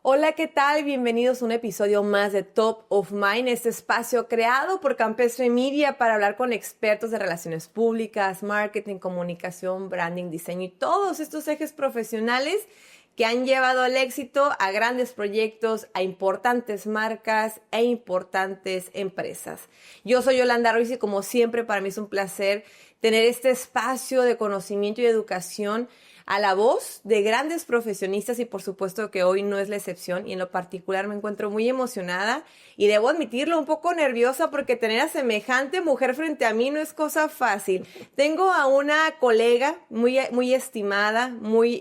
Hola, ¿qué tal? Bienvenidos a un episodio más de Top of Mind, este espacio creado por Campestre Media para hablar con expertos de relaciones públicas, marketing, comunicación, branding, diseño y todos estos ejes profesionales que han llevado al éxito a grandes proyectos, a importantes marcas e importantes empresas. Yo soy Yolanda Ruiz y como siempre para mí es un placer tener este espacio de conocimiento y educación a la voz de grandes profesionistas y por supuesto que hoy no es la excepción y en lo particular me encuentro muy emocionada y debo admitirlo un poco nerviosa porque tener a semejante mujer frente a mí no es cosa fácil. Tengo a una colega muy estimada, muy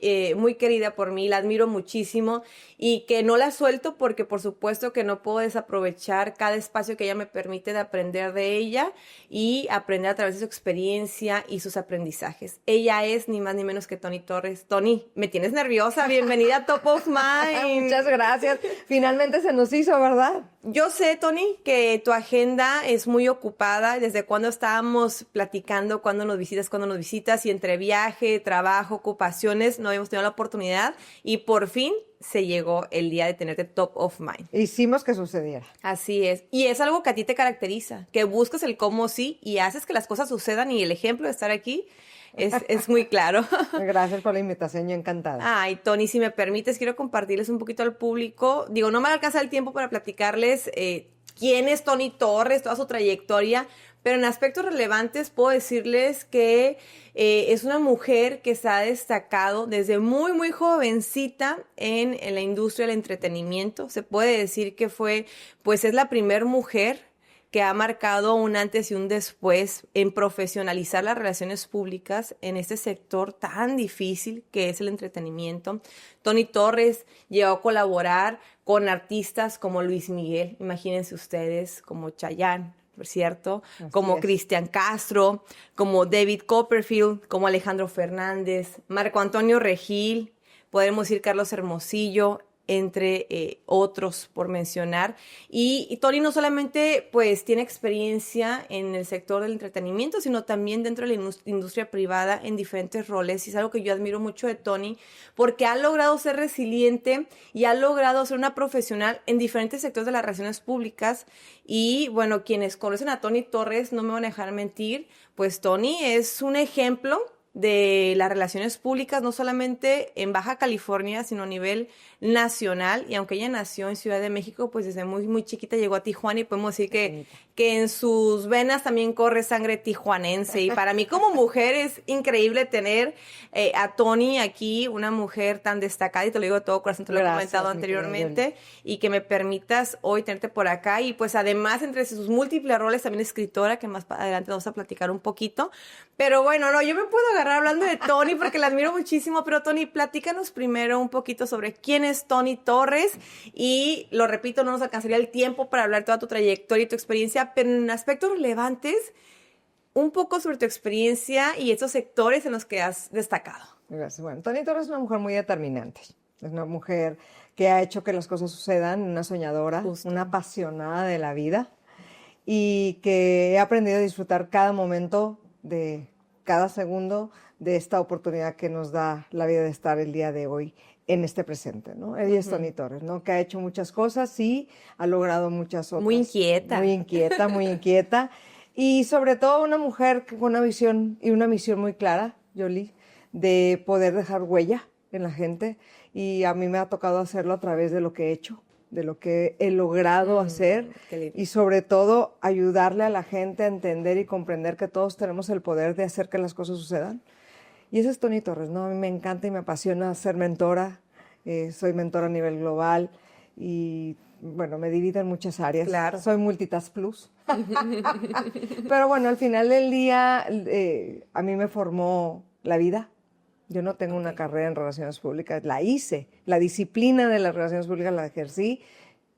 querida por mí, la admiro muchísimo y que no la suelto porque por supuesto que no puedo desaprovechar cada espacio que ella me permite de aprender de ella y aprender a través de su experiencia y sus aprendizajes. Ella es ni más ni menos que Toni Torres. Toni, me tienes nerviosa. Bienvenida a Top of Mind. Muchas gracias. Finalmente se nos hizo, ¿verdad? Yo sé, Toni, que tu agenda es muy ocupada. Desde cuando estábamos platicando, cuándo nos visitas, y entre viaje, trabajo, ocupaciones, no habíamos tenido la oportunidad y por fin se llegó el día de tenerte Top of Mind. Hicimos que sucediera. Así es. Y es algo que a ti te caracteriza, que buscas el cómo sí y haces que las cosas sucedan y el ejemplo de estar aquí es muy claro. Gracias por la invitación, yo encantada. Ay, Toni, si me permites, quiero compartirles un poquito al público. Digo, no me alcanza el tiempo para platicarles quién es Toni Torres, toda su trayectoria, pero en aspectos relevantes puedo decirles que es una mujer que se ha destacado desde muy jovencita en la industria del entretenimiento. Se puede decir que es la primer mujer que ha marcado un antes y un después en profesionalizar las relaciones públicas en este sector tan difícil que es el entretenimiento. Toni Torres llegó a colaborar con artistas como Luis Miguel, imagínense ustedes, como Chayanne, ¿cierto? Como Cristian Castro, como David Copperfield, como Alejandro Fernández, Marco Antonio Regil, podemos decir Carlos Hermosillo, entre otros por mencionar. Y Toni no solamente pues tiene experiencia en el sector del entretenimiento, sino también dentro de la industria privada en diferentes roles. Y es algo que yo admiro mucho de Toni, porque ha logrado ser resiliente y ha logrado ser una profesional en diferentes sectores de las relaciones públicas. Y bueno, quienes conocen a Toni Torres no me van a dejar mentir, pues Toni es un ejemplo de las relaciones públicas, no solamente en Baja California, sino a nivel nacional. Y aunque ella nació en Ciudad de México, pues desde muy chiquita llegó a Tijuana y podemos decir que en sus venas también corre sangre tijuanense. Y para mí como mujer es increíble tener a Toni aquí, una mujer tan destacada, y te lo digo de todo corazón, te lo he comentado anteriormente, y que me permitas hoy tenerte por acá. Y pues además, entre sus múltiples roles, también escritora, que más adelante vamos a platicar un poquito. Pero bueno, no, yo me puedo agarrar hablando de Toni porque la admiro muchísimo, pero Toni, platícanos primero un poquito sobre quién es Toni Torres y, lo repito, no nos alcanzaría el tiempo para hablar toda tu trayectoria y tu experiencia, pero en aspectos relevantes, un poco sobre tu experiencia y estos sectores en los que has destacado. Gracias. Bueno, Toni Torres es una mujer muy determinante. Es una mujer que ha hecho que las cosas sucedan, una soñadora, una apasionada de la vida y que he aprendido a disfrutar cada momento de cada segundo de esta oportunidad que nos da la vida de estar el día de hoy en este presente, ¿no? Ella es Toni Torres, ¿no? Que ha hecho muchas cosas y ha logrado muchas otras. Muy inquieta. Muy inquieta. Y sobre todo una mujer con una visión y una misión muy clara, Yoli, de poder dejar huella en la gente. Y a mí me ha tocado hacerlo a través de lo que he hecho, de lo que he logrado hacer y sobre todo ayudarle a la gente a entender y comprender que todos tenemos el poder de hacer que las cosas sucedan. Y esa es Toni Torres, ¿no? A mí me encanta y me apasiona ser mentora. Soy mentora a nivel global y, bueno, me divido en muchas áreas. Claro. Soy multitask plus. Pero bueno, al final del día a mí me formó la vida. Yo no tengo una carrera en relaciones públicas, la hice. La disciplina de las relaciones públicas la ejercí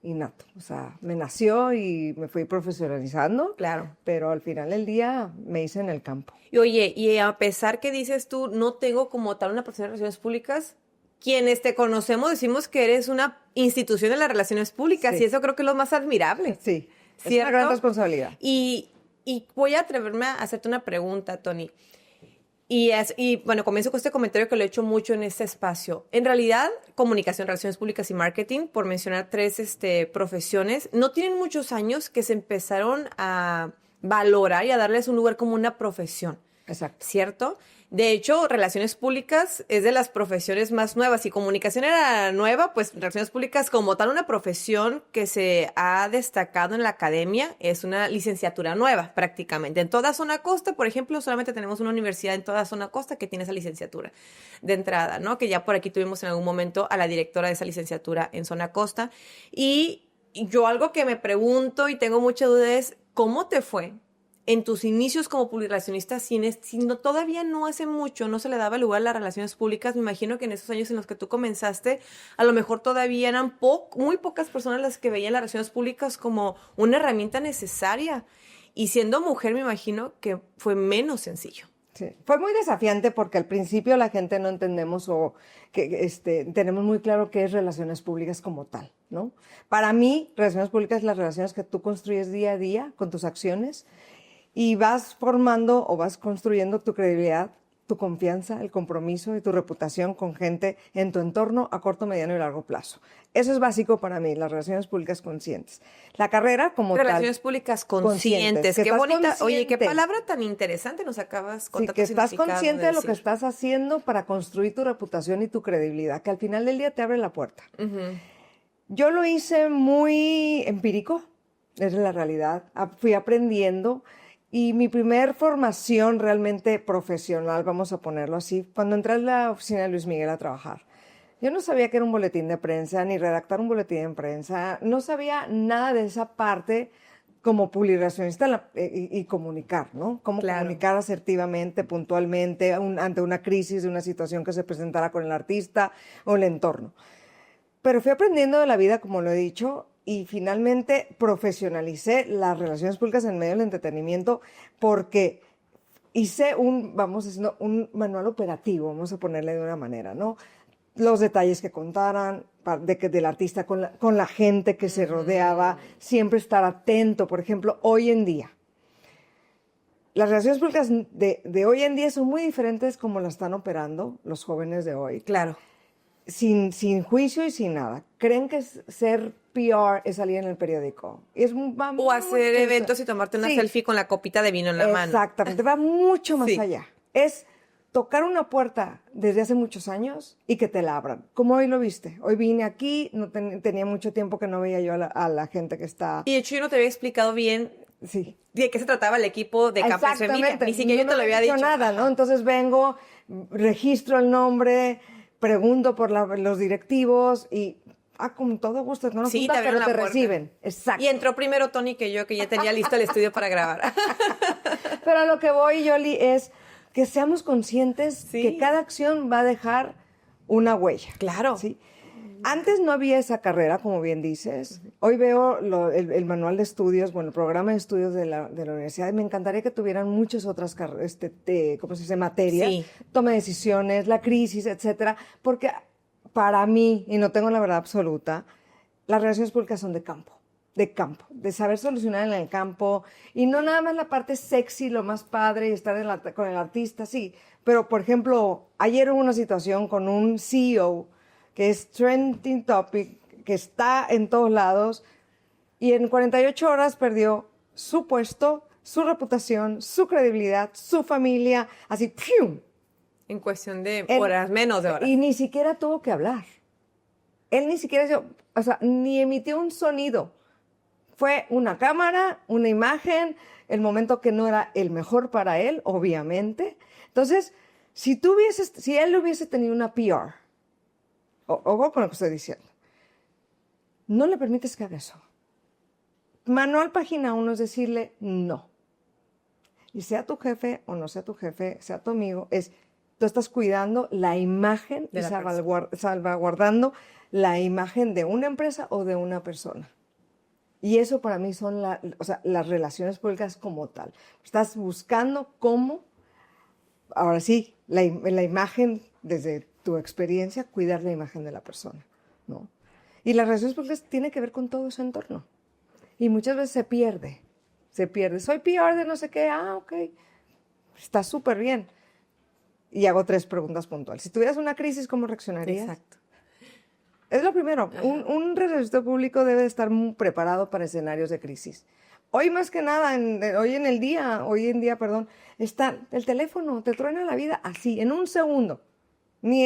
innato. O sea, me nació y me fui profesionalizando. Claro. Pero al final del día me hice en el campo. Y oye, y a pesar que dices tú, no tengo como tal una profesión de relaciones públicas, quienes te conocemos decimos que eres una institución de las relaciones públicas, Sí. y eso creo que es lo más admirable. Sí, ¿cierto? Es una gran responsabilidad. Y voy a atreverme a hacerte una pregunta, Toni. Y bueno, comienzo con este comentario que lo he hecho mucho en este espacio. En realidad, comunicación, relaciones públicas y marketing, por mencionar tres profesiones, no tienen muchos años que se empezaron a valorar y a darles un lugar como una profesión. Exacto. ¿Cierto? De hecho, relaciones públicas es de las profesiones más nuevas. Si comunicación era nueva, pues relaciones públicas como tal una profesión que se ha destacado en la academia es una licenciatura nueva prácticamente. En toda zona costa, por ejemplo, solamente tenemos una universidad en toda zona costa que tiene esa licenciatura de entrada, ¿no? Que ya por aquí tuvimos en algún momento a la directora de esa licenciatura en zona costa. Y yo algo que me pregunto y tengo mucha duda es, ¿cómo te fue en tus inicios como publicacionista, si todavía no hace mucho, no se le daba lugar a las relaciones públicas? Me imagino que en esos años en los que tú comenzaste, a lo mejor todavía eran muy pocas personas las que veían las relaciones públicas como una herramienta necesaria. Y siendo mujer, me imagino que fue menos sencillo. Sí. Fue muy desafiante porque al principio la gente no entendemos o que tenemos muy claro qué es relaciones públicas como tal, ¿no? Para mí, relaciones públicas es las relaciones que tú construyes día a día con tus acciones y vas formando o vas construyendo tu credibilidad, tu confianza, el compromiso y tu reputación con gente en tu entorno a corto, mediano y largo plazo. Eso es básico para mí, las relaciones públicas conscientes. La carrera como relaciones públicas conscientes. Qué bonita. Consciente. Oye, qué palabra tan interesante nos acabas con tanto que estás significado consciente de lo que decir. estás haciendo para construir tu reputación y tu credibilidad, que al final del día te abre la puerta. Uh-huh. Yo lo hice muy empírico, es la realidad. Fui aprendiendo. Y mi primer formación realmente profesional, vamos a ponerlo así, cuando entré a la oficina de Luis Miguel a trabajar. Yo no sabía que era un boletín de prensa, ni redactar un boletín de prensa, no sabía nada de esa parte como publicacionista y comunicar, ¿no? Cómo comunicar asertivamente, puntualmente, ante una crisis, de una situación que se presentara con el artista o el entorno. Pero fui aprendiendo de la vida, como lo he dicho, y finalmente profesionalicé las relaciones públicas en medio del entretenimiento porque hice un manual operativo, vamos a ponerle de una manera, ¿no? Los detalles que contaran, del artista con la gente que se rodeaba, siempre estar atento. Por ejemplo, hoy en día, las relaciones públicas de hoy en día son muy diferentes como las están operando los jóvenes de hoy. Claro. Sin juicio y sin nada. Creen que ser PR es salir en el periódico. O hacer eventos y tomarte una selfie con la copita de vino en la mano. Exactamente, va mucho más allá. Es tocar una puerta desde hace muchos años y que te la abran. Como hoy lo viste. Hoy vine aquí, no tenía mucho tiempo que no veía yo a la gente que está... Y de hecho yo no te había explicado bien de qué se trataba el equipo de Campus Femina. Ni siquiera yo te lo había dicho. Nada, ¿no? Entonces vengo, registro el nombre, pregunto por los directivos y con todo gusto, no nos juntas, pero te reciben. Exacto. Y entró primero Tony que yo, que ya tenía listo el estudio para grabar. Pero a lo que voy, Yoli, es que seamos conscientes que cada acción va a dejar una huella. Claro. ¿Sí? Antes no había esa carrera, como bien dices. Hoy veo el manual de estudios, bueno, el programa de estudios de la universidad, y me encantaría que tuvieran muchas otras ¿cómo se dice? Materias, toma de decisiones, la crisis, etcétera, porque para mí, y no tengo la verdad absoluta, las relaciones públicas son de campo, de saber solucionar en el campo, y no nada más la parte sexy, lo más padre, y estar con el artista, sí, pero por ejemplo, ayer hubo una situación con un CEO que es trending topic, que está en todos lados, y en 48 horas perdió su puesto, su reputación, su credibilidad, su familia, así, ¡pium! En cuestión de horas, menos de horas. Y ni siquiera tuvo que hablar. Él ni siquiera, ni emitió un sonido. Fue una cámara, una imagen, el momento que no era el mejor para él, obviamente. Entonces, si él hubiese tenido una PR, ojo con lo que estoy diciendo, no le permites que haga eso. Manual página 1 es decirle no. Y sea tu jefe o no sea tu jefe, sea tu amigo, tú estás cuidando la imagen y salvaguardando la imagen de una empresa o de una persona. Y eso para mí son las relaciones públicas como tal. Estás buscando cómo, ahora sí, la imagen, desde tu experiencia, cuidar la imagen de la persona, ¿no? Y las relaciones públicas tienen que ver con todo ese entorno. Y muchas veces se pierde. Soy PR de no sé qué, ok, está súper bien. y hago 3 preguntas puntuales. Si tuvieras una crisis, ¿cómo reaccionarías? Exacto. Es lo primero. Un relacionista público debe estar muy preparado para escenarios de crisis. Hoy más que nada, hoy en día, está el teléfono, te truena la vida así, en un segundo.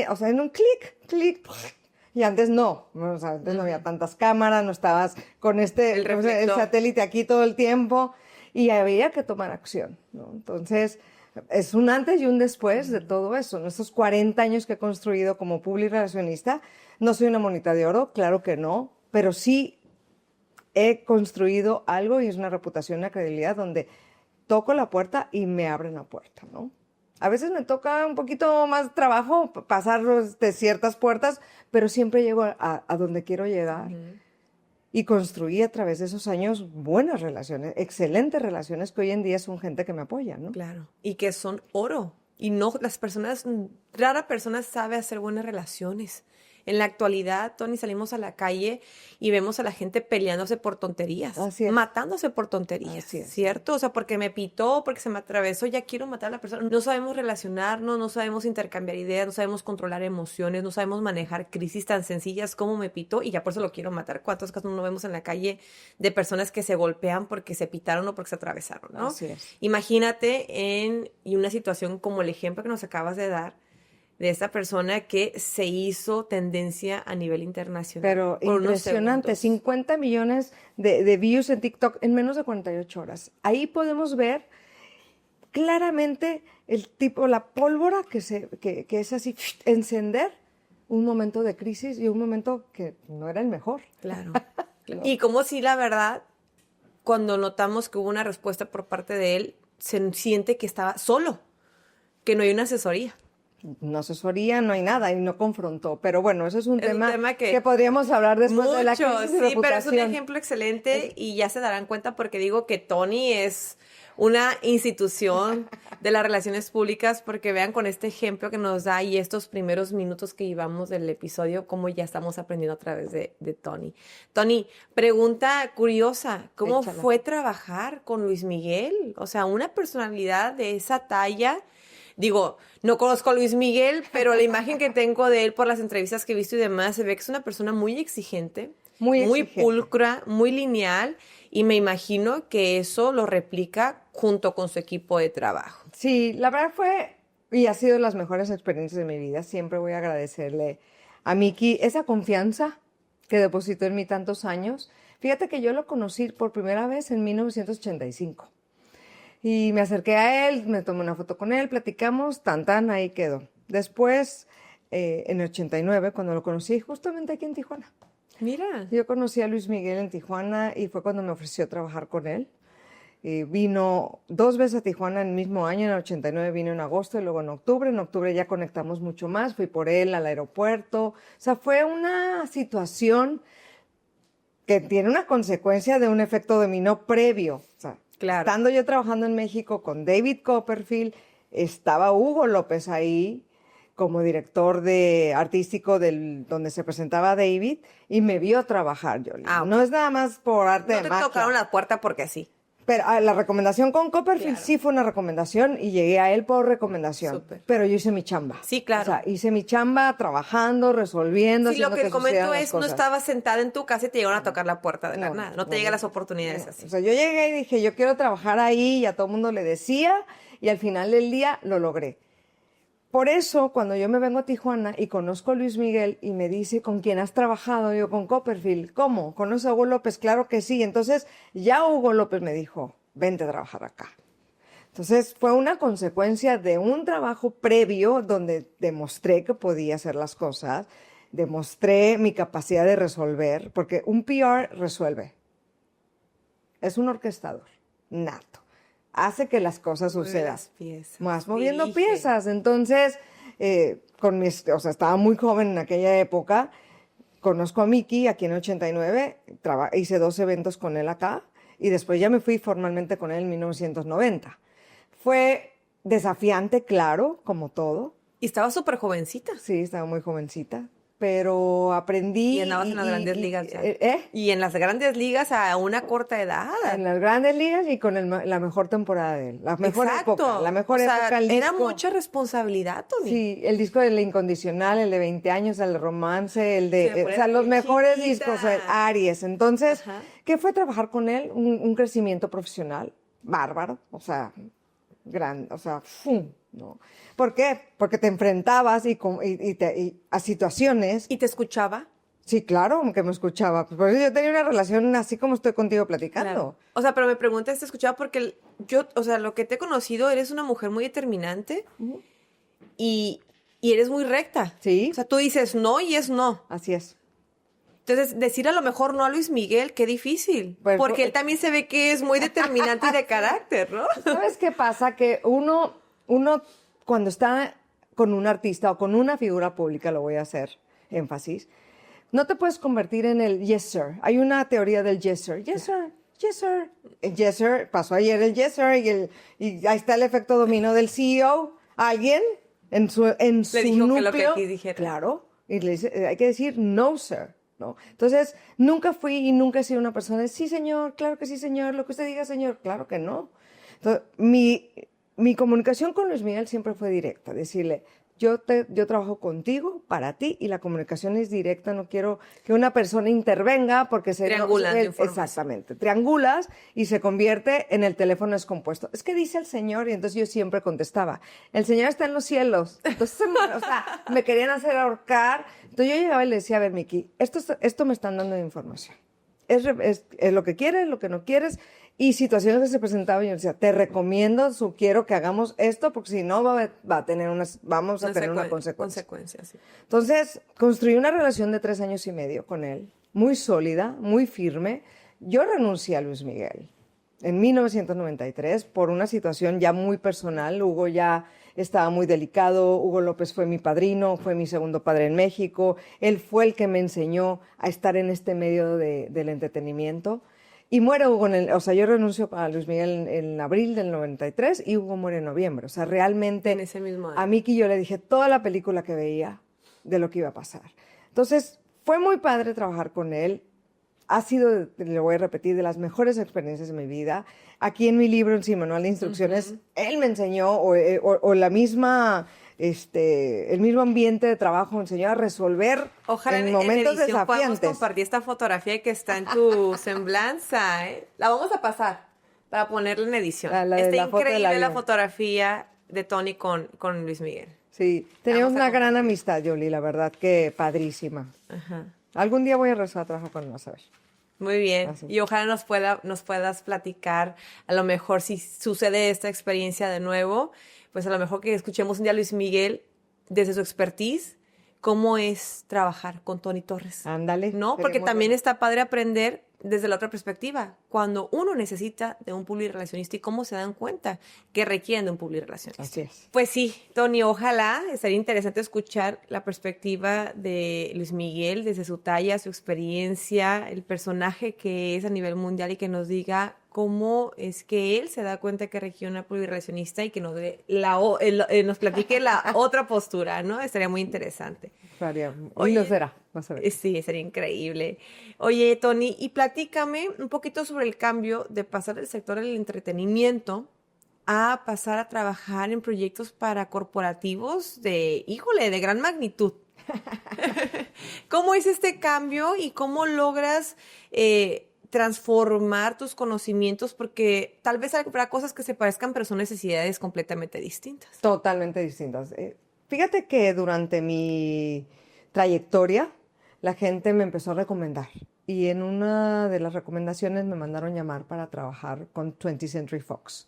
O sea, en un clic. Y antes no. O sea, antes no había tantas cámaras, no estabas con el satélite aquí todo el tiempo y había que tomar acción, ¿no? Entonces, es un antes y un después de todo eso. En estos 40 años que he construido como public relacionista, no soy una monita de oro, claro que no, pero sí he construido algo y es una reputación, una credibilidad donde toco la puerta y me abren la puerta, ¿no? A veces me toca un poquito más trabajo pasar de ciertas puertas, pero siempre llego a donde quiero llegar. Y construí a través de esos años buenas relaciones, excelentes relaciones que hoy en día son gente que me apoya, ¿no? Claro. Y que son oro. Y no, rara persona sabe hacer buenas relaciones. En la actualidad, Tony, salimos a la calle y vemos a la gente peleándose por tonterías, Así es. matándose por tonterías, Así es. ¿cierto? O sea, porque me pitó, porque se me atravesó, ya quiero matar a la persona. No sabemos relacionarnos, no sabemos intercambiar ideas, no sabemos controlar emociones, no sabemos manejar crisis tan sencillas como me pitó y ya por eso lo quiero matar. ¿Cuántos casos no vemos en la calle de personas que se golpean porque se pitaron o porque se atravesaron, ¿no? Así es. Imagínate en una situación como el ejemplo que nos acabas de dar, de esta persona que se hizo tendencia a nivel internacional. Pero por unos impresionante, segundos. 50 millones de views en TikTok en menos de 48 horas. Ahí podemos ver claramente la pólvora que es así, encender un momento de crisis y un momento que no era el mejor. Claro. Y como si la verdad, cuando notamos que hubo una respuesta por parte de él, se siente que estaba solo, que no hay una asesoría. No asesoría, no hay nada y no confrontó. Pero bueno, eso es un tema que podríamos hablar después de la crisis de reputación. Pero es un ejemplo excelente y ya se darán cuenta porque digo que Tony es una institución de las relaciones públicas porque vean con este ejemplo que nos da y estos primeros minutos que llevamos del episodio, cómo ya estamos aprendiendo a través de Tony. Tony, pregunta curiosa, ¿cómo Échala. fue trabajar con Luis Miguel? O sea, una personalidad de esa talla. Digo, no conozco a Luis Miguel, pero la imagen que tengo de él por las entrevistas que he visto y demás, se ve que es una persona muy exigente, muy pulcra, muy lineal, y me imagino que eso lo replica junto con su equipo de trabajo. Sí, la verdad fue y ha sido las mejores experiencias de mi vida. Siempre voy a agradecerle a Miki esa confianza que depositó en mí tantos años. Fíjate que yo lo conocí por primera vez en 1985. Y me acerqué a él, me tomé una foto con él, platicamos, ahí quedó. Después, en el 89, cuando lo conocí, justamente aquí en Tijuana. Mira. Yo conocí a Luis Miguel en Tijuana y fue cuando me ofreció trabajar con él. Vino 2 veces a Tijuana en el mismo año, en el 89 vino en agosto y luego en octubre. En octubre ya conectamos mucho más, fui por él al aeropuerto. O sea, fue una situación que tiene una consecuencia de un efecto dominó previo. O sea, claro. Estando yo trabajando en México con David Copperfield, estaba Hugo López ahí como director artístico donde se presentaba David y me vio trabajar, Yoli. No es nada más por arte de magia. No te tocaron la puerta porque sí. Pero la recomendación con Copperfield sí fue una recomendación y llegué a él por recomendación. Súper. Pero yo hice mi chamba. Sí, claro. O sea, hice mi chamba trabajando, resolviendo, Sí, lo haciendo que comento es, no cosas. estabas sentada en tu casa y te llegaron a tocar la puerta de la nada. No te llegan las oportunidades así. O sea, yo llegué y dije, yo quiero trabajar ahí y a todo el mundo le decía y al final del día lo logré. Por eso, cuando yo me vengo a Tijuana y conozco a Luis Miguel y me dice, ¿con quién has trabajado? Yo, con Copperfield. ¿Cómo? ¿Conoces a Hugo López? Claro que sí. Entonces, ya Hugo López me dijo, vente a trabajar acá. Entonces, fue una consecuencia de un trabajo previo donde demostré que podía hacer las cosas, demostré mi capacidad de resolver, porque un PR resuelve. Es un orquestador nato. Hace que las cosas sucedan. Más moviendo piezas. Entonces, estaba muy joven en aquella época. Conozco a Miki aquí en 89. Hice 2 eventos con él acá. Y después ya me fui formalmente con él en 1990. Fue desafiante, claro, como todo. Y estaba súper jovencita. Sí, estaba muy jovencita. pero aprendí. Y andabas en las grandes ligas ya. ¿Eh? Y en las grandes ligas a una corta edad. En las grandes ligas y con la mejor temporada de él. La mejor época. La mejor época. El era disco, mucha responsabilidad, Tony. Sí, el disco del Incondicional, el de 20 años, el de Romance, el de... Sí, o sea, los mejores chiquita. discos, el Aries. Entonces, Ajá. ¿qué fue trabajar con él? Un crecimiento profesional bárbaro, o sea, grande, o sea, ¡fum! ¿No? ¿Por qué? Porque te enfrentabas y a situaciones. ¿Y te escuchaba? Sí, claro, que me escuchaba. Por eso yo tenía una relación así como estoy contigo platicando. Claro. O sea, pero me preguntas, ¿te escuchaba? Porque yo, o sea, lo que te he conocido, eres una mujer muy determinante y eres muy recta. Sí. O sea, tú dices no y es no. Así es. Entonces, decir a lo mejor no a Luis Miguel, qué difícil. Pues, porque él también se ve que es muy determinante y de carácter, ¿no? ¿Sabes qué pasa? Que uno cuando está con un artista o con una figura pública, lo voy a hacer énfasis, no te puedes convertir en el yes sir. Hay una teoría del yes sir. Yes sir, yes sir. El yes sir, pasó ayer el yes sir y ahí está el efecto dominó del CEO. Alguien en su dijo núcleo. que lo que aquí dijera. Claro. Y le dice, hay que decir no sir. ¿No? Entonces, nunca fui y nunca he sido una persona de, sí, señor, claro que sí, señor, lo que usted diga, señor, claro que no. Entonces, mi comunicación con Luis Miguel siempre fue directa, decirle, yo trabajo contigo, para ti, y la comunicación es directa, no quiero que una persona intervenga porque se... Triangulas de información. Exactamente, triangulas y se convierte en el teléfono descompuesto. Es que dice el señor, y entonces yo siempre contestaba, el señor está en los cielos. Entonces, o sea, me querían hacer ahorcar. Entonces yo llegaba y le decía, a ver, Miki, esto me están dando de información. Es lo que quieres, lo que no quieres, y situaciones que se presentaban y yo decía, te recomiendo, sugiero que hagamos esto, porque si no vamos a tener una consecuencia. Sí. Entonces, construí una relación de 3 años y medio con él, muy sólida, muy firme. Yo renuncié a Luis Miguel en 1993 por una situación ya muy personal. Hugo ya estaba muy delicado. Hugo López fue mi padrino, fue mi segundo padre en México. Él fue el que me enseñó a estar en este medio del entretenimiento. Y muere Hugo, o sea, yo renuncio a Luis Miguel en abril del 93 y Hugo muere en noviembre. O sea, realmente En ese mismo año. a Miki yo le dije toda la película que veía de lo que iba a pasar. Entonces, fue muy padre trabajar con él. Ha sido, le voy a repetir, de las mejores experiencias de mi vida. Aquí en mi libro, en sí, manual de instrucciones, él me enseñó, o la misma, el mismo ambiente de trabajo me enseñó a resolver Ojalá en momentos edición podamos desafiantes. compartir esta fotografía que está en tu semblanza, ¿eh? La vamos a pasar para ponerla en edición. Está la foto de increíble la vida. fotografía de Tony con Luis Miguel. Sí, teníamos Vamos a una gran amistad, Yoli, la verdad que padrísima. Ajá. Algún día voy a regresar a trabajar con él, vas a ver. Muy bien. Así. Y ojalá nos puedas platicar, a lo mejor si sucede esta experiencia de nuevo, pues a lo mejor que escuchemos un día a Luis Miguel desde su expertise, cómo es trabajar con Tony Torres. Ándale. ¿No? sería Porque muy también bueno. está padre aprender desde la otra perspectiva, cuando uno necesita de un publirelacionista y cómo se dan cuenta que requieren de un publirelacionista. Así es. Pues sí, Tony, ojalá sería interesante escuchar la perspectiva de Luis Miguel desde su talla, su experiencia, el personaje que es a nivel mundial y que nos diga cómo es que él se da cuenta que requiere una publirelacionista y que nos nos platique la otra postura, ¿no? Estaría muy interesante. Hoy lo será, vas a ver. Sí, sería increíble. Oye, Tony, y platícame un poquito sobre el cambio de pasar del sector del entretenimiento a pasar a trabajar en proyectos para corporativos de gran magnitud. ¿Cómo es este cambio y cómo logras transformar tus conocimientos? Porque tal vez habrá cosas que se parezcan, pero son necesidades completamente distintas. Totalmente distintas. Fíjate que durante mi trayectoria la gente me empezó a recomendar y en una de las recomendaciones me mandaron llamar para trabajar con 20th Century Fox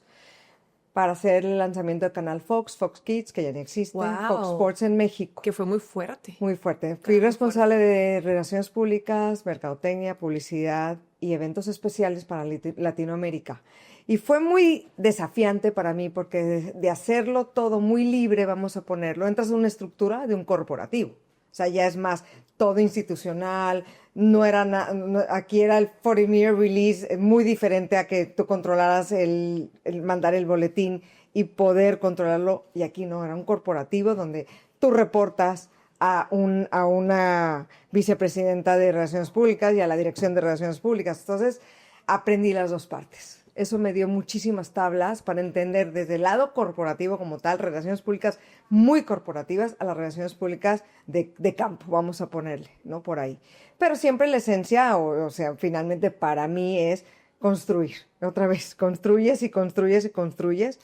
para hacer el lanzamiento del canal Fox Kids, que ya no existe, Wow. Fox Sports en México. Que fue muy fuerte. Muy fuerte. Fui responsable de relaciones públicas, mercadotecnia, publicidad y eventos especiales para Latinoamérica. Y fue muy desafiante para mí porque de hacerlo todo muy libre, vamos a ponerlo, entras en una estructura de un corporativo. O sea, ya es más todo institucional, aquí era el 40-year release, muy diferente a que tú controlaras el mandar el boletín y poder controlarlo. Y aquí no, era un corporativo donde tú reportas a una vicepresidenta de Relaciones Públicas y a la dirección de Relaciones Públicas. Entonces, aprendí las dos partes. Eso me dio muchísimas tablas para entender desde el lado corporativo como tal, relaciones públicas muy corporativas a las relaciones públicas de campo, vamos a ponerle, ¿no? Por ahí. Pero siempre la esencia, o sea, finalmente para mí es construir. Otra vez, construyes y construyes y construyes.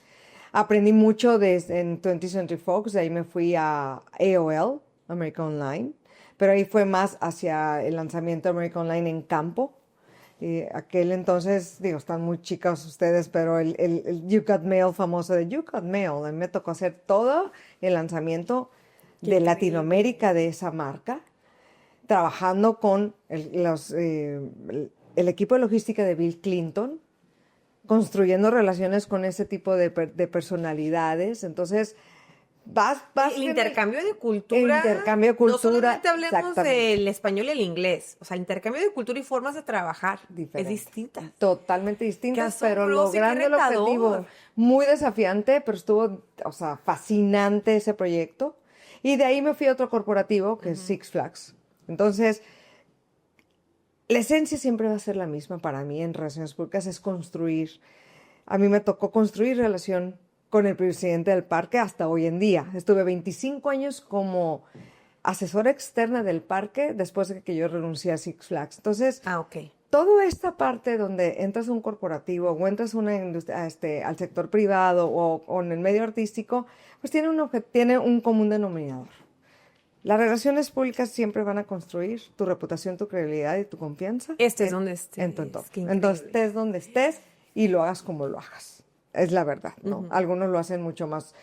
Aprendí mucho en 20th Century Fox, de ahí me fui a AOL, American Online, pero ahí fue más hacia el lanzamiento de American Online en campo. Aquel entonces, digo, están muy chicas ustedes, pero el You Got Mail famoso de You Got Mail, a mí me tocó hacer todo el lanzamiento de Latinoamérica de esa marca, trabajando con el equipo de logística de Bill Clinton, construyendo relaciones con ese tipo de personalidades. Entonces, el intercambio de cultura. Intercambio de cultura. No solamente hablemos del español y el inglés. O sea, intercambio de cultura y formas de trabajar. Diferente. Es distinta. Totalmente distintas, pero logrando el retador. objetivo. Muy desafiante, pero estuvo, o sea, fascinante ese proyecto. Y de ahí me fui a otro corporativo, que es Six Flags. Entonces, la esencia siempre va a ser la misma para mí en relaciones públicas, es construir. A mí me tocó construir relación con el presidente del parque hasta hoy en día. Estuve 25 años como asesora externa del parque después de que yo renuncié a Six Flags. Entonces, toda esta parte donde entras a un corporativo o entras a una industria, al sector privado o en el medio artístico, pues tiene un común denominador. Las relaciones públicas siempre van a construir tu reputación, tu credibilidad y tu confianza. Estés donde estés. En tu entorno. Entonces, estés donde estés y lo hagas como lo hagas. Es la verdad, ¿no? Algunos lo hacen mucho más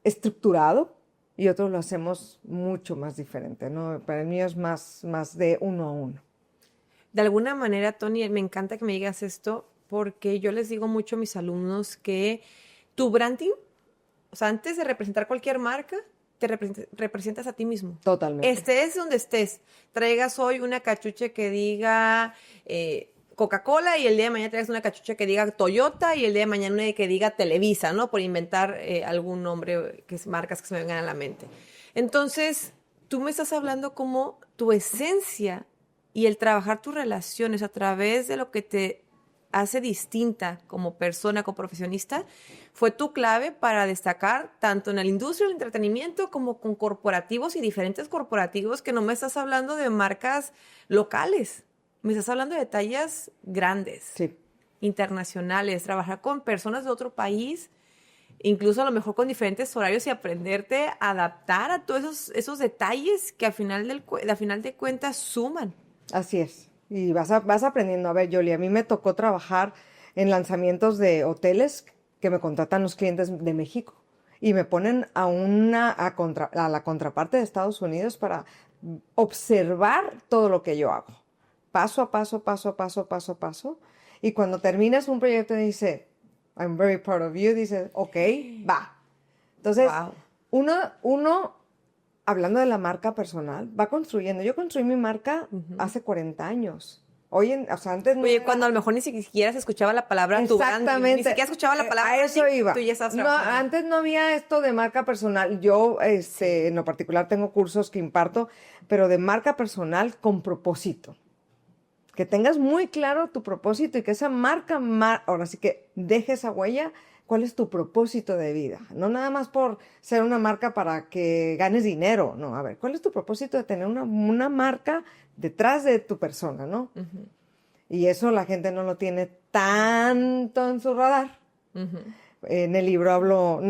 estructurado y otros lo hacemos mucho más diferente, ¿no? Para mí es más de uno a uno. De alguna manera, Tony, me encanta que me digas esto porque yo les digo mucho a mis alumnos que tu branding, o sea, antes de representar cualquier marca, te representas a ti mismo. Totalmente. Estés donde estés. Traigas hoy una cachucha que diga Coca-Cola y el día de mañana traigas una cachucha que diga Toyota y el día de mañana una que diga Televisa, ¿no? Por inventar algún nombre, marcas que se me vengan a la mente. Entonces, tú me estás hablando como tu esencia y el trabajar tus relaciones a través de lo que te hace distinta como persona, como profesionista, fue tu clave para destacar tanto en la industria del entretenimiento como con corporativos y diferentes corporativos, que no me estás hablando de marcas locales, me estás hablando de tallas grandes, sí, internacionales, trabajar con personas de otro país, incluso a lo mejor con diferentes horarios y aprenderte a adaptar a todos esos detalles que al final de cuentas suman. Así es. Y vas aprendiendo. A ver, Yoli, a mí me tocó trabajar en lanzamientos de hoteles que me contratan los clientes de México y me ponen a la contraparte de Estados Unidos para observar todo lo que yo hago. Paso a paso, paso a paso, paso a paso. Y cuando terminas un proyecto y dice, I'm very proud of you, dices, ok, va. Entonces, uno hablando de la marca personal, va construyendo. Yo construí mi marca hace 40 años. Antes no. Oye, cuando a lo mejor ni siquiera se escuchaba la palabra tu branding, ni siquiera escuchaba la palabra. A eso iba. Tú ya estás trabajando. Antes no había esto de marca personal. Yo, en lo particular, tengo cursos que imparto, pero de marca personal con propósito. Que tengas muy claro tu propósito y que esa marca, ahora sí que deje esa huella. ¿Cuál es tu propósito de vida? No nada más por ser una marca para que ganes dinero. No, a ver, ¿cuál es tu propósito de tener una marca detrás de tu persona, no? Uh-huh. Y eso la gente no lo tiene tanto en su radar. Uh-huh. En el libro hablo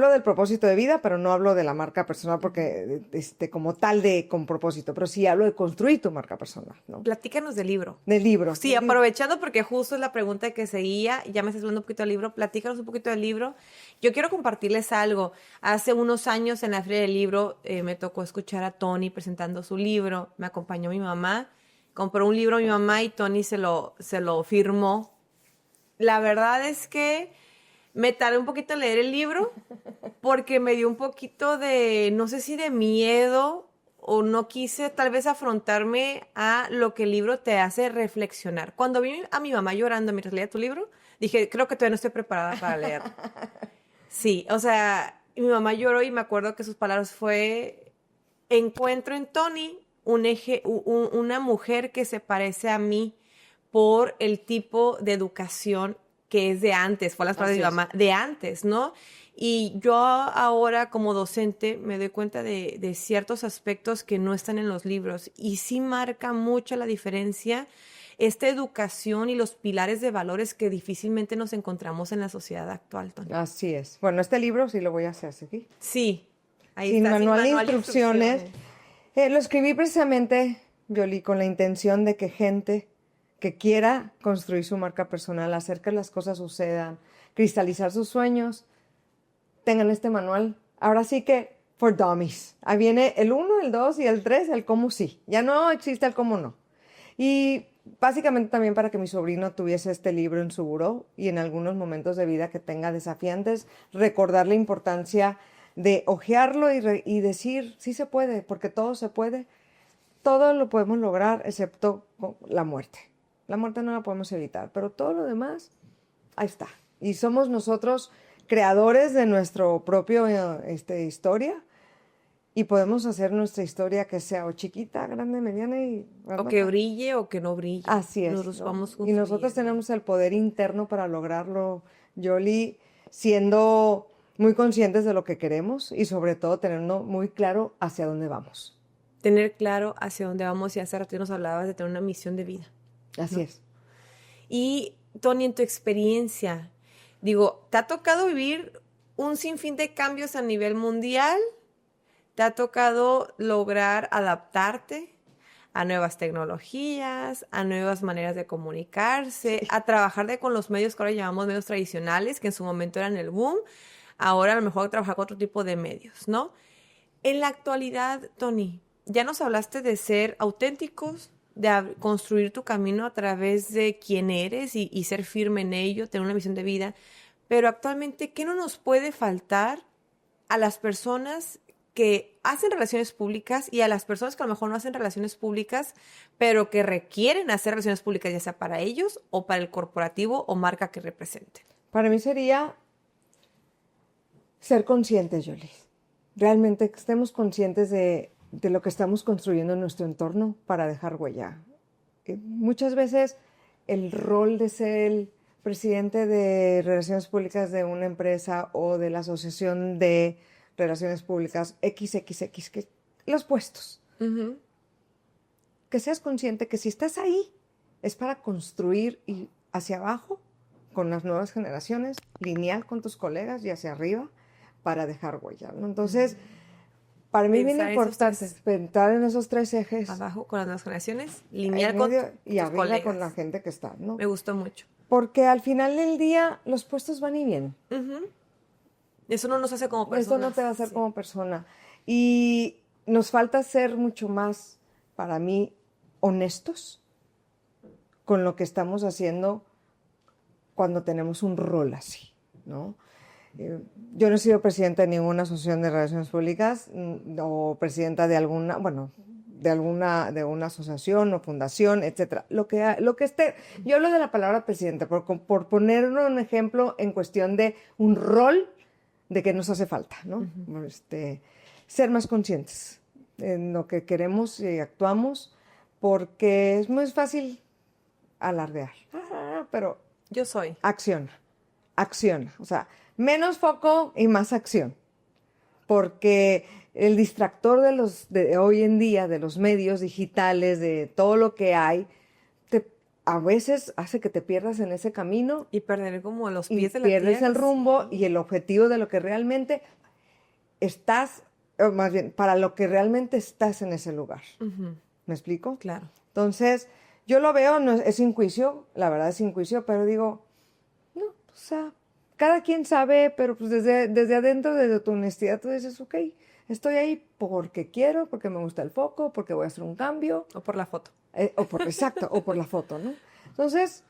del propósito de vida, pero no hablo de la marca personal porque como tal con propósito, pero sí hablo de construir tu marca personal, ¿no? Platícanos del libro. Del libro. Sí, aprovechando porque justo es la pregunta que seguía, ya me estás hablando un poquito del libro, platícanos un poquito del libro. Yo quiero compartirles algo. Hace unos años en la Feria del Libro me tocó escuchar a Tony presentando su libro, me acompañó mi mamá, compró un libro mi mamá y Tony se lo firmó. La verdad es que me tardé un poquito en leer el libro porque me dio un poquito de, no sé si de miedo o no quise tal vez afrontarme a lo que el libro te hace reflexionar. Cuando vi a mi mamá llorando mientras leía tu libro, dije, creo que todavía no estoy preparada para leerlo. Sí, o sea, mi mamá lloró y me acuerdo que sus palabras fue, encuentro en Toni una mujer que se parece a mí por el tipo de educación que es de antes, fue las palabras de mi mamá, de antes, ¿no? Y yo ahora como docente me doy cuenta de ciertos aspectos que no están en los libros y sí marca mucho la diferencia esta educación y los pilares de valores que difícilmente nos encontramos en la sociedad actual, Toni. Así es. Bueno, este libro sí lo voy a hacer aquí. Sí, ahí Sin está, manual de instrucciones. Lo escribí precisamente, Yoli, con la intención de que gente que quiera construir su marca personal, hacer que las cosas sucedan, cristalizar sus sueños, tengan este manual. Ahora sí que, for dummies. Ahí viene el 1, el 2 y el 3, el cómo sí. Ya no existe el cómo no. Y básicamente también para que mi sobrino tuviese este libro en su buró y en algunos momentos de vida que tenga desafiantes, recordar la importancia de hojearlo y decir, sí se puede, porque todo se puede. Todo lo podemos lograr excepto la muerte. La muerte no la podemos evitar, pero todo lo demás, ahí está. Y somos nosotros creadores de nuestro propio historia y podemos hacer nuestra historia que sea o chiquita, grande, mediana y... O que brille o que no brille. Así es. Nosotros ¿no? vamos Y nosotros tenemos el poder interno para lograrlo, Yoli, siendo muy conscientes de lo que queremos y sobre todo teniendo muy claro hacia dónde vamos. Tener claro hacia dónde vamos y hace rato nos hablabas de tener una misión de vida. Así es. Y, Toni, en tu experiencia, digo, ¿te ha tocado vivir un sinfín de cambios a nivel mundial? ¿Te ha tocado lograr adaptarte a nuevas tecnologías, a nuevas maneras de comunicarse, a trabajar con los medios que ahora llamamos medios tradicionales, que en su momento eran el boom, ahora a lo mejor trabajar con otro tipo de medios, ¿no? En la actualidad, Toni, ya nos hablaste de ser auténticos, de construir tu camino a través de quién eres y ser firme en ello, tener una misión de vida, pero actualmente, ¿qué no nos puede faltar a las personas que hacen relaciones públicas y a las personas que a lo mejor no hacen relaciones públicas, pero que requieren hacer relaciones públicas, ya sea para ellos o para el corporativo o marca que representen? Para mí sería ser conscientes, Yoli. Realmente que estemos conscientes de lo que estamos construyendo en nuestro entorno para dejar huella. Muchas veces el rol de ser el presidente de relaciones públicas de una empresa o de la asociación de relaciones públicas XXX, que los puestos. Uh-huh. Que seas consciente que si estás ahí es para construir y hacia abajo con las nuevas generaciones, lineal con tus colegas y hacia arriba para dejar huella, ¿no? Entonces, para mí es bien importante pensar en esos 3 ejes. Abajo con las nuevas generaciones, lineal con y arriba colegas. con la gente que está, ¿no? Me gustó mucho. Porque al final del día los puestos van y vienen. Uh-huh. Eso no nos hace como personas. Eso no te va a hacer como persona. Y nos falta ser mucho más, para mí, honestos con lo que estamos haciendo cuando tenemos un rol así, ¿no? Yo no he sido presidenta de ninguna asociación de relaciones públicas o presidenta de alguna, bueno, de una asociación o fundación, etcétera. Yo hablo de la palabra presidenta por poner un ejemplo en cuestión de un rol de que nos hace falta, ¿no? Uh-huh. Ser más conscientes en lo que queremos y actuamos, porque es muy fácil alardear, pero yo soy. Acciona. O sea, menos foco y más acción. Porque el distractor de hoy en día, de los medios digitales, de todo lo que hay, a veces hace que te pierdas en ese camino. Y perder como los pies de la tierra. Pierdes el rumbo y el objetivo de lo que realmente estás, o más bien, para lo que realmente estás en ese lugar. Uh-huh. ¿Me explico? Claro. Entonces, yo lo veo, no, es sin juicio, la verdad es sin juicio, pero digo, no, o sea, cada quien sabe, pero pues desde adentro, desde tu honestidad, tú dices, ok, estoy ahí porque quiero, porque me gusta el foco, porque voy a hacer un cambio. O por la foto. Exacto, o por la foto, ¿no? Entonces,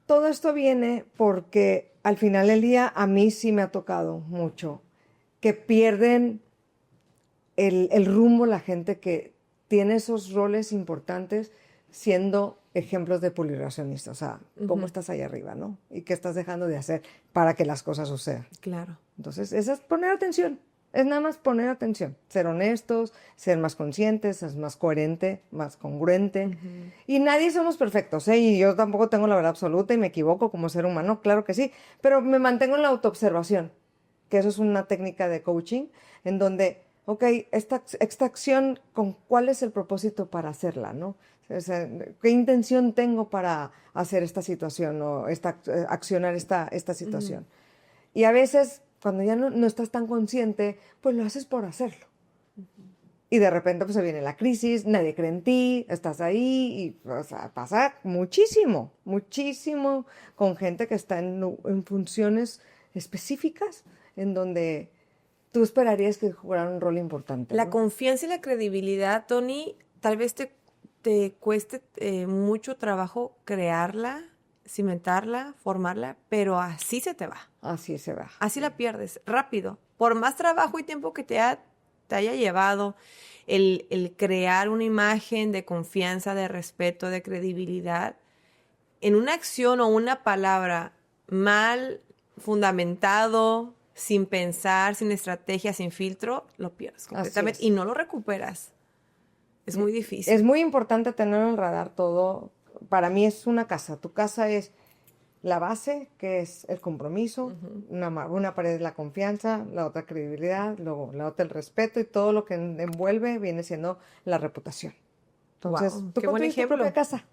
todo esto viene porque al final del día a mí sí me ha tocado mucho que pierden el rumbo la gente que tiene esos roles importantes siendo ejemplos de publicacionistas. O sea, cómo estás ahí arriba, ¿no? Y qué estás dejando de hacer para que las cosas sucedan. Claro. Entonces, eso es poner atención. Es nada más poner atención, ser honestos, ser más conscientes, ser más coherente, más congruente. Y nadie somos perfectos, ¿eh? Y yo tampoco tengo la verdad absoluta y me equivoco como ser humano, claro que sí. Pero me mantengo en la autoobservación, que eso es una técnica de coaching, en donde, ok, esta acción, ¿con cuál es el propósito para hacerla, no? O sea, ¿qué intención tengo para hacer esta situación o accionar esta situación? Y a veces, cuando ya no estás tan consciente, pues lo haces por hacerlo. Y de repente pues se viene la crisis, nadie cree en ti, estás ahí y o sea, pasa muchísimo, muchísimo con gente que está en funciones específicas en donde tú esperarías que jugara un rol importante, La ¿no? confianza y la credibilidad, Tony, tal vez te cueste mucho trabajo crearla, cimentarla, formarla, pero así se te va. Así se va. Así la pierdes, rápido. Por más trabajo y tiempo que te haya llevado el crear una imagen de confianza, de respeto, de credibilidad, en una acción o una palabra mal fundamentado, sin pensar, sin estrategia, sin filtro, lo pierdes completamente y no lo recuperas. Es muy difícil. Es muy importante tener en el radar todo. Para mí es una casa. Tu casa es la base, que es el compromiso, una pared es la confianza, la otra credibilidad, luego la otra el respeto y todo lo que envuelve viene siendo la reputación. Entonces, Wow, tú qué buen construyes tu propia ejemplo. casa.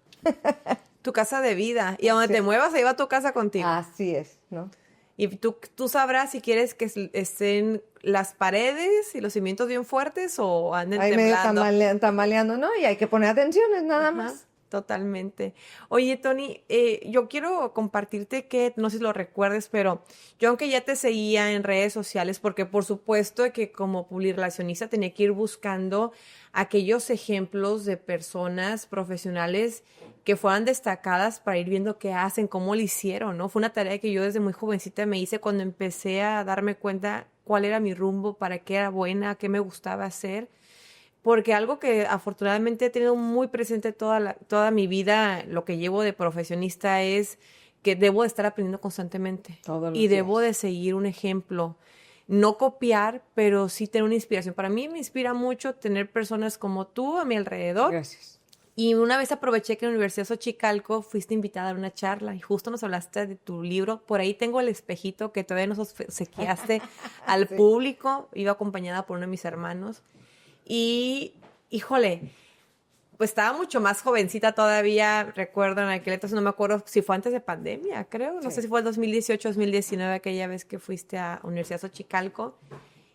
Tu casa de vida. Y a donde Sí. te muevas, ahí va tu casa contigo. Así es, ¿no? Y tú sabrás si quieres que estén las paredes y los cimientos bien fuertes o anden Ahí medio temblando. tambaleando, ¿no? Y hay que poner atención, es nada Ajá, más. totalmente. Oye, Tony, yo quiero compartirte que, no sé si lo recuerdes, pero yo aunque ya te seguía en redes sociales, porque por supuesto que como publirelacionista tenía que ir buscando aquellos ejemplos de personas profesionales que fueran destacadas para ir viendo qué hacen, cómo lo hicieron, ¿no? Fue una tarea que yo desde muy jovencita me hice cuando empecé a darme cuenta cuál era mi rumbo, para qué era buena, qué me gustaba hacer. Porque algo que afortunadamente he tenido muy presente toda mi vida, lo que llevo de profesionista, es que debo de estar aprendiendo constantemente. Todos Y los debo días. de seguir un ejemplo. No copiar, pero sí tener una inspiración. Para mí me inspira mucho tener personas como tú a mi alrededor. Gracias. Y una vez aproveché que en la Universidad de Xochicalco fuiste invitada a dar una charla y justo nos hablaste de tu libro. Por ahí tengo el espejito que todavía nos obsequiaste al Sí. público. Iba acompañada por uno de mis hermanos. Y, híjole, pues estaba mucho más jovencita todavía, recuerdo en aquel entonces, no me acuerdo si fue antes de pandemia, creo, no Sí. sé si fue el 2018, 2019, aquella vez que fuiste a Universidad Xochicalco,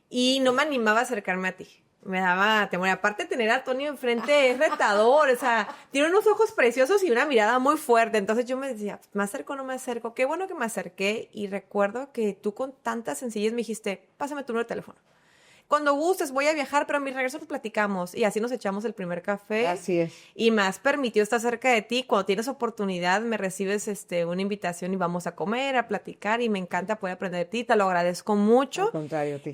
y no me animaba a acercarme a ti. Me daba temor. Y aparte de tener a Tony enfrente es retador, o sea, tiene unos ojos preciosos y una mirada muy fuerte. Entonces yo me decía, ¿me acerco o no me acerco? Qué bueno que me acerqué y recuerdo que tú con tanta sencillez me dijiste, pásame tu número de teléfono. Cuando gustes, voy a viajar, pero a mi regreso nos platicamos. Y así nos echamos el primer café. Así es. Y me has permitido estar cerca de ti. Cuando tienes oportunidad, me recibes una invitación y vamos a comer, a platicar. Y me encanta poder aprender de ti. Te lo agradezco mucho. Al contrario, a ti.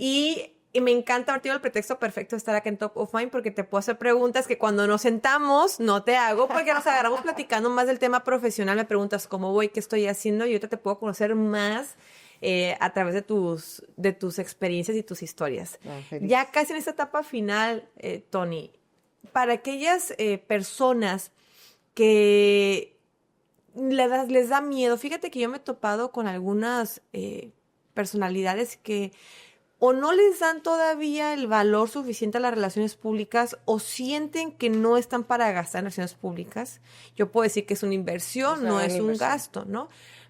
Y me encanta haber tenido el pretexto perfecto de estar acá en Top of Mind porque te puedo hacer preguntas que cuando nos sentamos no te hago porque nos agarramos platicando más del tema profesional. Me preguntas cómo voy, qué estoy haciendo y ahorita te puedo conocer más a través de tus experiencias y tus historias. Feliz. Ya casi en esta etapa final, Tony, para aquellas personas que les da miedo, fíjate que yo me he topado con algunas personalidades que o no les dan todavía el valor suficiente a las relaciones públicas o sienten que no están para gastar en relaciones públicas. Yo puedo decir que es una inversión, no es un gasto, ¿no?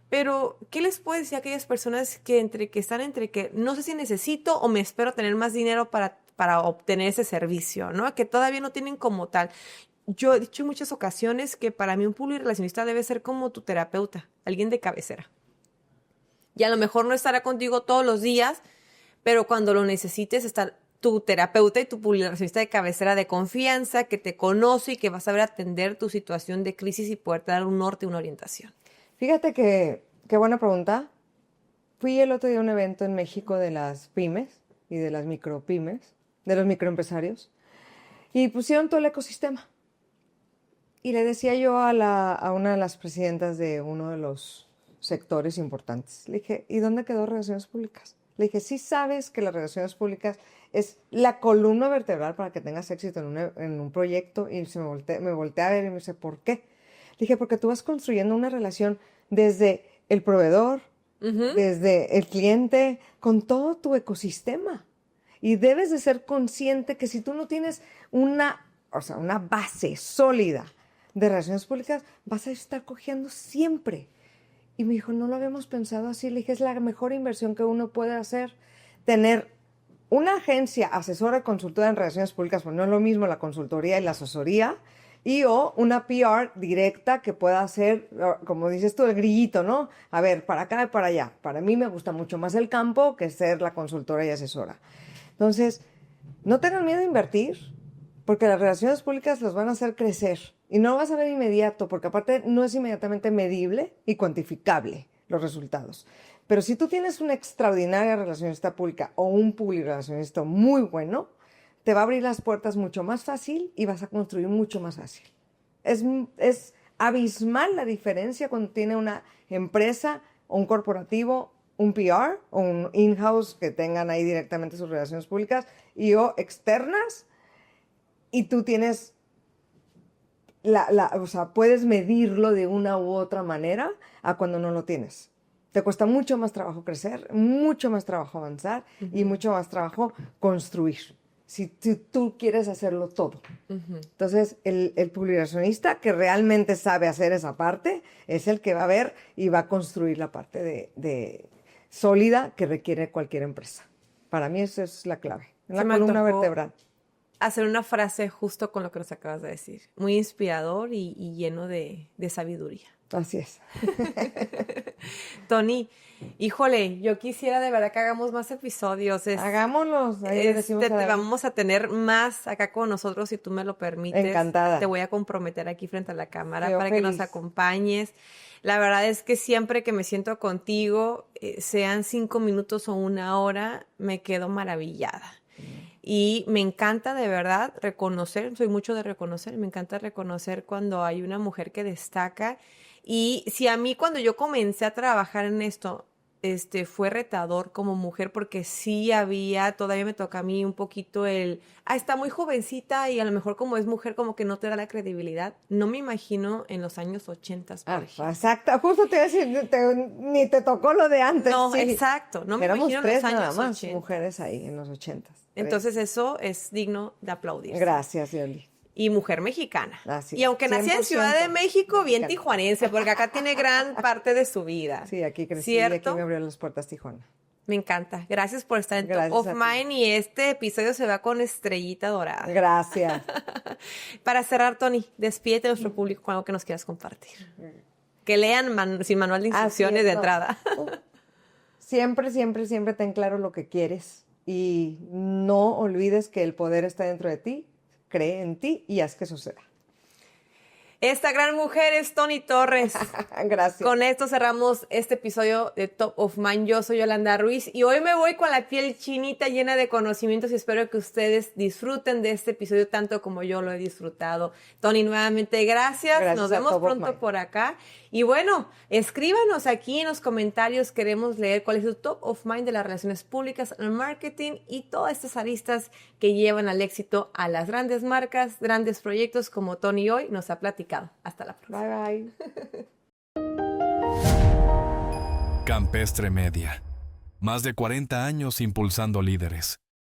Pero, ¿qué les puedes decir a aquellas personas que están entre que no sé si necesito o me espero tener más dinero para obtener ese servicio, ¿no? Que todavía no tienen como tal. Yo he dicho en muchas ocasiones que para mí un publirelacionista debe ser como tu terapeuta, alguien de cabecera. Y a lo mejor no estará contigo todos los días, pero cuando lo necesites está tu terapeuta y tu publirelacionista de cabecera de confianza que te conoce y que va a saber atender tu situación de crisis y poder dar un norte y una orientación. Fíjate que, qué buena pregunta. Fui el otro día a un evento en México de las pymes y de las micropymes, de los microempresarios, y pusieron todo el ecosistema. Y le decía yo a una de las presidentas de uno de los sectores importantes, le dije, ¿y dónde quedó Relaciones Públicas? Le dije, sí sabes que las relaciones públicas es la columna vertebral para que tengas éxito en un proyecto. Y me voltea a ver y me dice, ¿por qué? Le dije, porque tú vas construyendo una relación desde el proveedor, desde el cliente, con todo tu ecosistema. Y debes de ser consciente que si tú no tienes una base sólida de relaciones públicas, vas a estar cojeando siempre. Y me dijo, no lo habíamos pensado así. Le dije, es la mejor inversión que uno puede hacer. Tener una agencia asesora y consultora en relaciones públicas, pues no es lo mismo la consultoría y la asesoría, o una PR directa que pueda hacer, como dices tú, el grillito, ¿no? A ver, para acá y para allá. Para mí me gusta mucho más el campo que ser la consultora y asesora. Entonces, no tengan miedo de invertir, porque las relaciones públicas los van a hacer crecer. Y no lo vas a ver inmediato, porque aparte no es inmediatamente medible y cuantificable los resultados. Pero si tú tienes una extraordinaria relacionista pública o un publirelacionista muy bueno, te va a abrir las puertas mucho más fácil y vas a construir mucho más fácil. Es abismal la diferencia cuando tiene una empresa o un corporativo, un PR o un in-house que tengan ahí directamente sus relaciones públicas o externas, y tú tienes puedes medirlo de una u otra manera a cuando no lo tienes. Te cuesta mucho más trabajo crecer, mucho más trabajo avanzar y mucho más trabajo construir. Si tú quieres hacerlo todo. Entonces, el publicacionista que realmente sabe hacer esa parte es el que va a ver y va a construir la parte de sólida que requiere cualquier empresa. Para mí esa es la clave. La columna vertebral. Hacer una frase justo con lo que nos acabas de decir. Muy inspirador y lleno de sabiduría. Así es. Tony, híjole, yo quisiera de verdad que hagamos más episodios. Hagámoslos. Ahí vamos a tener más acá con nosotros, si tú me lo permites. Encantada. Te voy a comprometer aquí frente a la cámara Yo para feliz. que nos acompañes. La verdad es que siempre que me siento contigo, sean 5 minutos o 1 hora, me quedo maravillada. Y me encanta de verdad reconocer, soy mucho de reconocer, me encanta reconocer cuando hay una mujer que destaca. Y si a mí cuando yo comencé a trabajar en esto, fue retador como mujer, porque sí todavía me toca a mí un poquito está muy jovencita y a lo mejor como es mujer como que no te da la credibilidad. No me imagino en los años 80, por ejemplo. Exacto, justo te iba a decir, ni te tocó lo de antes. No, sí. exacto, no me Éramos imagino en los 3 años nada más 80. mujeres ahí en los 80. Entonces eso es digno de aplaudir. Gracias, Yoli. Y mujer mexicana. Así y aunque nací en 100% Ciudad de México, bien mexicana. tijuanense, porque acá tiene gran parte de su vida. Sí, aquí crecí ¿Cierto? y aquí me abrió las puertas Tijuana. Me encanta. Gracias por estar en Gracias Top of a ti. Mind, y este episodio se va con estrellita dorada. Gracias. Para cerrar, Tony, despídete de nuestro público con algo que nos quieras compartir. Que lean sin manual de instrucciones de entrada. Siempre, siempre, siempre ten claro lo que quieres y no olvides que el poder está dentro de ti. Cree en ti y haz que suceda. Esta gran mujer es Tony Torres. Gracias. Con esto cerramos este episodio de Top of Mind. Yo soy Yolanda Ruiz y hoy me voy con la piel chinita, llena de conocimientos, y espero que ustedes disfruten de este episodio tanto como yo lo he disfrutado. Tony, nuevamente gracias. Nos vemos pronto por acá. Y bueno, escríbanos aquí en los comentarios. Queremos leer cuál es su Top of Mind de las relaciones públicas, el marketing y todas estas aristas que llevan al éxito a las grandes marcas, grandes proyectos como Tony hoy nos ha platicado. Hasta la próxima. Bye, bye. Campestre Media. Más de 40 años impulsando líderes.